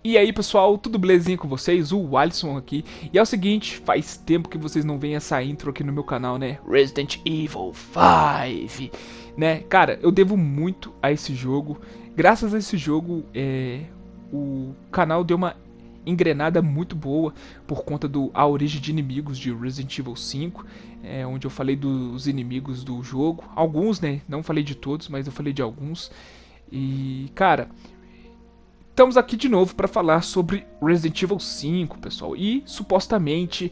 E aí pessoal, tudo belezinha com vocês? O Alisson aqui. E é o seguinte, faz tempo que vocês não veem essa intro aqui no meu canal, né? Resident Evil 5, né? Cara, eu devo muito a esse jogo. Graças a esse jogo, o canal deu uma engrenada muito boa por conta do A Origem de Inimigos de Resident Evil 5, onde eu falei dos inimigos do jogo. Alguns, né? Não falei de todos, mas eu falei de alguns. E, cara, estamos aqui de novo para falar sobre Resident Evil 5, pessoal. E supostamente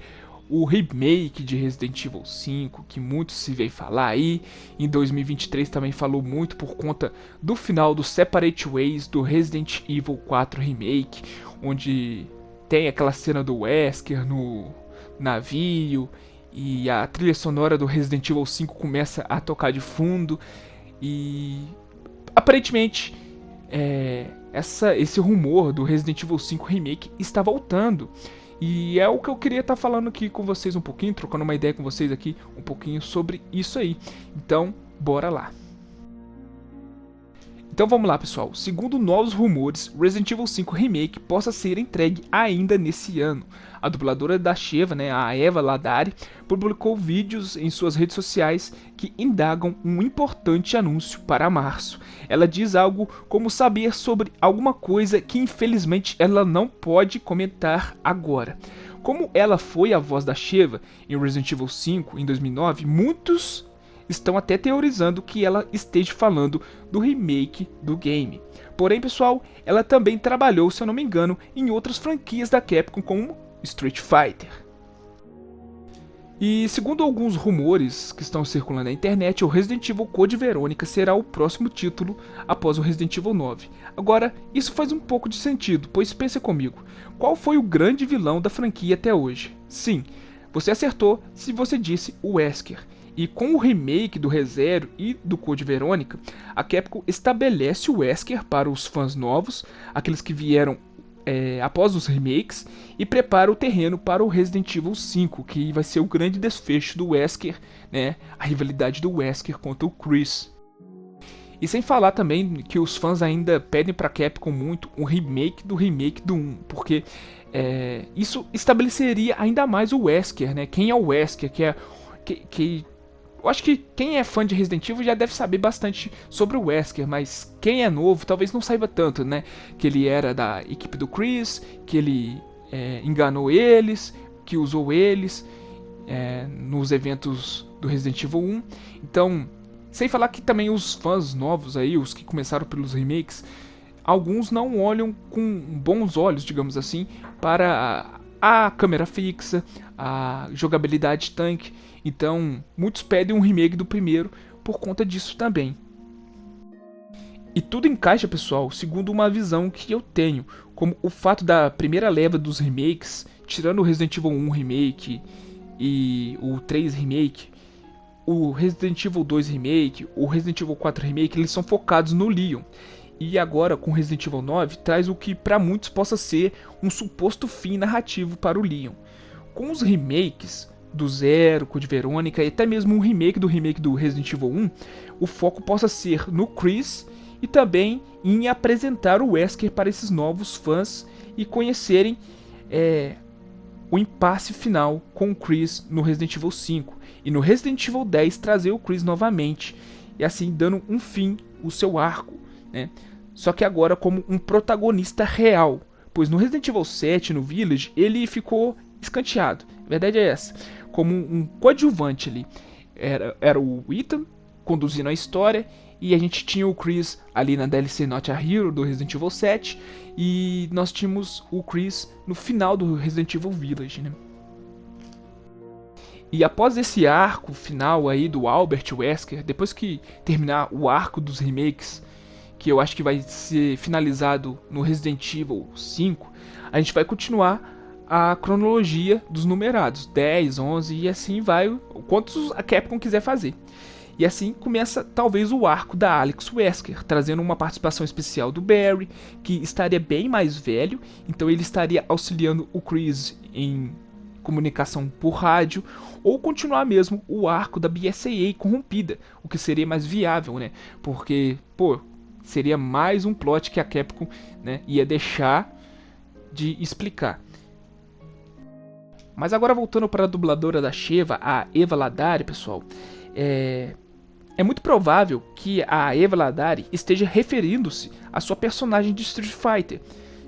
o remake de Resident Evil 5, que muito se veio falar aí, em 2023 também falou muito por conta do final do Separate Ways do Resident Evil 4 Remake, onde tem aquela cena do Wesker no navio e a trilha sonora do Resident Evil 5 começa a tocar de fundo e aparentemente esse rumor do Resident Evil 5 Remake está voltando. E é o que eu queria estar falando aqui com vocês um pouquinho, trocando uma ideia com vocês aqui um pouquinho sobre isso aí. Então, bora lá. Então vamos lá, pessoal. Segundo novos rumores, Resident Evil 5 Remake possa ser entregue ainda nesse ano. A dubladora da Sheva, né, a Eva Ladari, publicou vídeos em suas redes sociais que indagam um importante anúncio para março. Ela diz algo como saber sobre alguma coisa que infelizmente ela não pode comentar agora. Como ela foi a voz da Sheva em Resident Evil 5 em 2009, muitos estão até teorizando que ela esteja falando do remake do game. Porém, pessoal, ela também trabalhou, se eu não me engano, em outras franquias da Capcom como Street Fighter. E segundo alguns rumores que estão circulando na internet, o Resident Evil Code Verônica será o próximo título após o Resident Evil 9. Agora, isso faz um pouco de sentido, pois pense comigo, qual foi o grande vilão da franquia até hoje? Sim, você acertou se você disse o Wesker. E com o remake do ReZero e do Code Verônica, a Capcom estabelece o Wesker para os fãs novos, aqueles que vieram após os remakes, e prepara o terreno para o Resident Evil 5, que vai ser o grande desfecho do Wesker, né? A rivalidade do Wesker contra o Chris. E sem falar também que os fãs ainda pedem para a Capcom muito um remake do 1, porque isso estabeleceria ainda mais o Wesker, né? Quem é o Wesker, eu acho que quem é fã de Resident Evil já deve saber bastante sobre o Wesker, mas quem é novo talvez não saiba tanto, né? Que ele era da equipe do Chris, que ele enganou eles, que usou eles nos eventos do Resident Evil 1. Então, sem falar que também os fãs novos aí, os que começaram pelos remakes, alguns não olham com bons olhos, digamos assim, para a câmera fixa, a jogabilidade tanque. Então, muitos pedem um remake do primeiro por conta disso também. E tudo encaixa, pessoal, segundo uma visão que eu tenho, como o fato da primeira leva dos remakes, tirando o Resident Evil 1 Remake e o 3 Remake, o Resident Evil 2 Remake, o Resident Evil 4 Remake, eles são focados no Leon. E agora com Resident Evil 9 traz o que para muitos possa ser um suposto fim narrativo para o Leon. Com os remakes do Zero, Code Verônica e até mesmo um remake do Resident Evil 1, o foco possa ser no Chris e também em apresentar o Wesker para esses novos fãs e conhecerem o impasse final com o Chris no Resident Evil 5 e no Resident Evil 10 trazer o Chris novamente e assim dando um fim ao seu arco, né? Só que agora como um protagonista real, pois no Resident Evil 7 no Village ele ficou escanteado, a verdade é essa, como um coadjuvante ali, era o Ethan conduzindo a história e a gente tinha o Chris ali na DLC Not a Hero do Resident Evil 7 e nós tínhamos o Chris no final do Resident Evil Village, né? E após esse arco final aí do Albert Wesker, depois que terminar o arco dos remakes, que eu acho que vai ser finalizado no Resident Evil 5, a gente vai continuar a cronologia dos numerados, 10, 11 e assim vai, quantos a Capcom quiser fazer. E assim começa talvez o arco da Alex Wesker, trazendo uma participação especial do Barry, que estaria bem mais velho, então ele estaria auxiliando o Chris em comunicação por rádio, ou continuar mesmo o arco da BSAA corrompida, o que seria mais viável, né? Porque, seria mais um plot que a Capcom, né, ia deixar de explicar. Mas agora voltando para a dubladora da Sheva, a Eva Ladari, pessoal, é muito provável que a Eva Ladari esteja referindo-se à sua personagem de Street Fighter,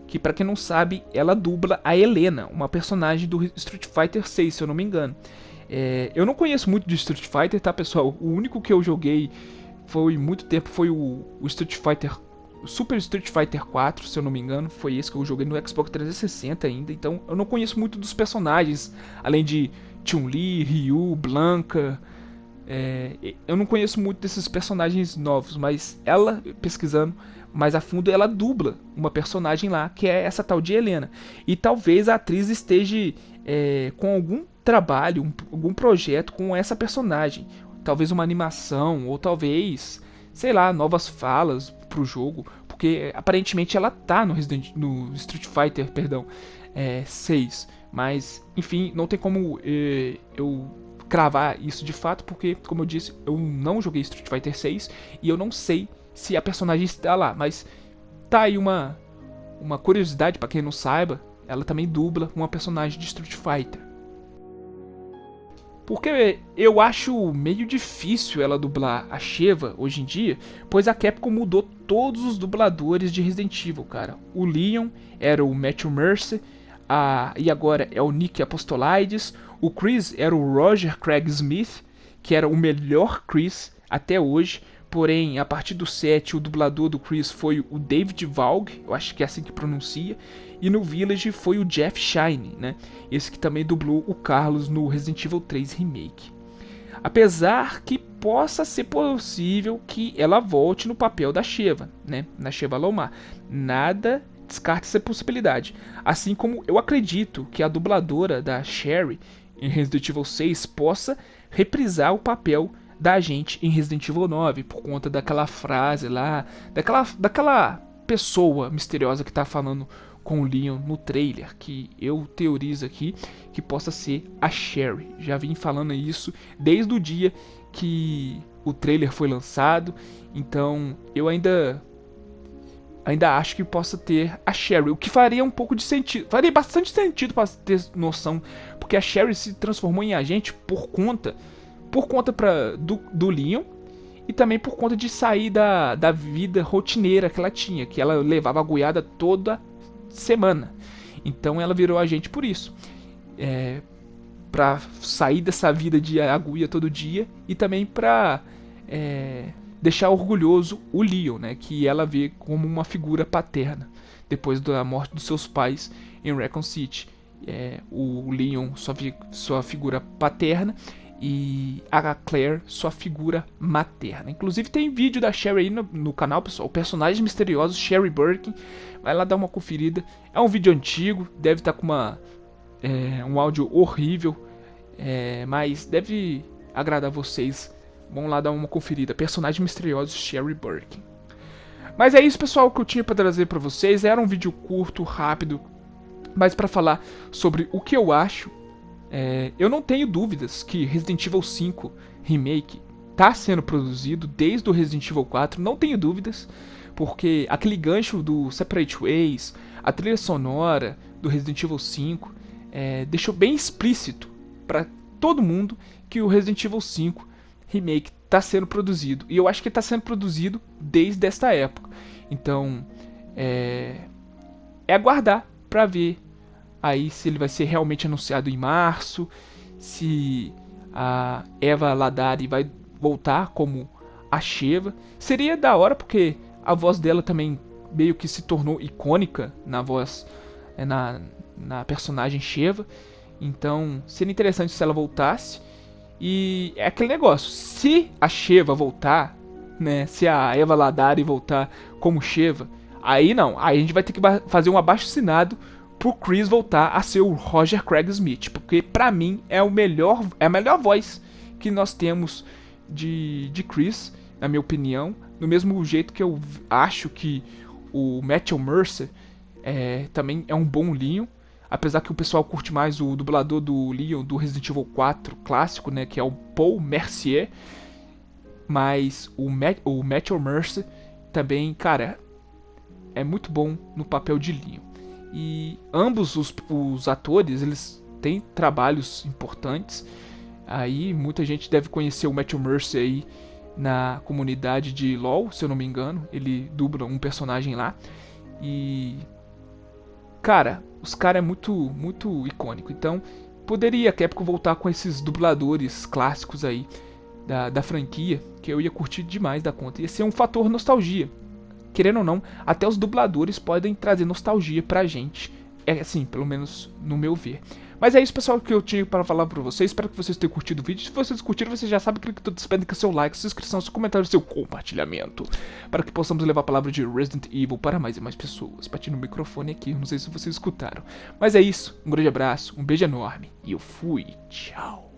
que, para quem não sabe, ela dubla a Helena, uma personagem do Street Fighter 6, se eu não me engano. Eu não conheço muito de Street Fighter, tá, pessoal? O único que eu joguei foi muito tempo foi o Street Fighter, o Super Street Fighter 4, se eu não me engano. Foi esse que eu joguei no Xbox 360 ainda. Então eu não conheço muito dos personagens, além de Chun-Li, Ryu, Blanka. Eu não conheço muito desses personagens novos, mas ela, pesquisando mais a fundo, ela dubla uma personagem lá, que é essa tal de Helena. E talvez a atriz esteja com algum trabalho, algum projeto com essa personagem. Talvez uma animação, ou talvez, sei lá, novas falas pro jogo. Porque aparentemente ela tá no Street Fighter, 6. Mas, enfim, não tem como eu cravar isso de fato, porque, como eu disse, eu não joguei Street Fighter 6 e eu não sei se a personagem está lá. Mas tá aí uma curiosidade para quem não saiba, ela também dubla uma personagem de Street Fighter. Porque eu acho meio difícil ela dublar a Sheva hoje em dia, pois a Capcom mudou todos os dubladores de Resident Evil, cara. O Leon era o Matthew Mercer, e agora é o Nick Apostolides. O Chris era o Roger Craig Smith, que era o melhor Chris até hoje. Porém, a partir do 7, o dublador do Chris foi o David Valg, eu acho que é assim que pronuncia. E no Village foi o Jeff Shine, né? Esse que também dublou o Carlos no Resident Evil 3 Remake. Apesar que possa ser possível que ela volte no papel da Sheva, né? Na Sheva Lomar. Nada descarta essa possibilidade. Assim como eu acredito que a dubladora da Sherry em Resident Evil 6 possa reprisar o papel da agente em Resident Evil 9, por conta daquela frase lá, daquela pessoa misteriosa que tá falando com o Leon no trailer, que eu teorizo aqui que possa ser a Sherry. Já vim falando isso desde o dia que o trailer foi lançado, então eu ainda acho que possa ter a Sherry, o que faria um pouco de sentido, faria bastante sentido para ter noção, porque a Sherry se transformou em agente por conta do Leon, e também por conta de sair da vida rotineira que ela tinha, que ela levava a goiada toda semana. Então ela virou agente por isso, pra sair dessa vida de agulha todo dia, e também pra deixar orgulhoso o Leon, né, que ela vê como uma figura paterna depois da morte dos seus pais em Raccoon City. O Leon sua figura paterna, e a Claire sua figura materna. Inclusive tem vídeo da Sherry aí no canal, pessoal, o personagem misterioso Sherry Birkin. Vai lá dar uma conferida. É um vídeo antigo, deve estar com um áudio horrível, mas deve agradar vocês. Vão lá dar uma conferida. Personagem misterioso Sherry Birkin. Mas é isso, pessoal, que eu tinha para trazer para vocês. Era um vídeo curto, rápido, mas para falar sobre o que eu acho. Eu não tenho dúvidas que Resident Evil 5 Remake está sendo produzido desde o Resident Evil 4, não tenho dúvidas, porque aquele gancho do Separate Ways, a trilha sonora do Resident Evil 5, deixou bem explícito para todo mundo que o Resident Evil 5 Remake está sendo produzido, e eu acho que está sendo produzido desde esta época. Então é aguardar para ver aí se ele vai ser realmente anunciado em março, se a Eva Ladari vai voltar como a Sheva. Seria da hora, porque a voz dela também meio que se tornou icônica na voz, na personagem Sheva. Então seria interessante se ela voltasse. E é aquele negócio, se a Sheva voltar, né, se a Eva Ladari voltar como Sheva, aí não, aí a gente vai ter que fazer um abaixo-assinado pro Chris voltar a ser o Roger Craig Smith, porque pra mim é a melhor voz que nós temos de Chris, na minha opinião, do mesmo jeito que eu acho que o Matthew Mercer também é um bom Leon, apesar que o pessoal curte mais o dublador do Leon do Resident Evil 4 clássico, né, que é o Paul Mercier, mas o Matthew Mercer também, cara, é muito bom no papel de Leon. E ambos os atores, eles têm trabalhos importantes. Aí muita gente deve conhecer o Matthew Mercer aí na comunidade de LoL, se eu não me engano. Ele dubla um personagem lá. E cara, os caras é muito icônico. Então, poderia a Capcom voltar com esses dubladores clássicos aí da franquia, que eu ia curtir demais da conta. Ia ser um fator nostalgia. Querendo ou não, até os dubladores podem trazer nostalgia pra gente. É assim, pelo menos no meu ver. Mas é isso, pessoal, que eu tinha para falar pra vocês. Espero que vocês tenham curtido o vídeo. Se vocês curtiram, vocês já sabem que eu tô esperando que seu like, sua inscrição, seu comentário, seu compartilhamento, para que possamos levar a palavra de Resident Evil para mais e mais pessoas. Bati no microfone aqui, não sei se vocês escutaram. Mas é isso, um grande abraço, um beijo enorme e eu fui. Tchau.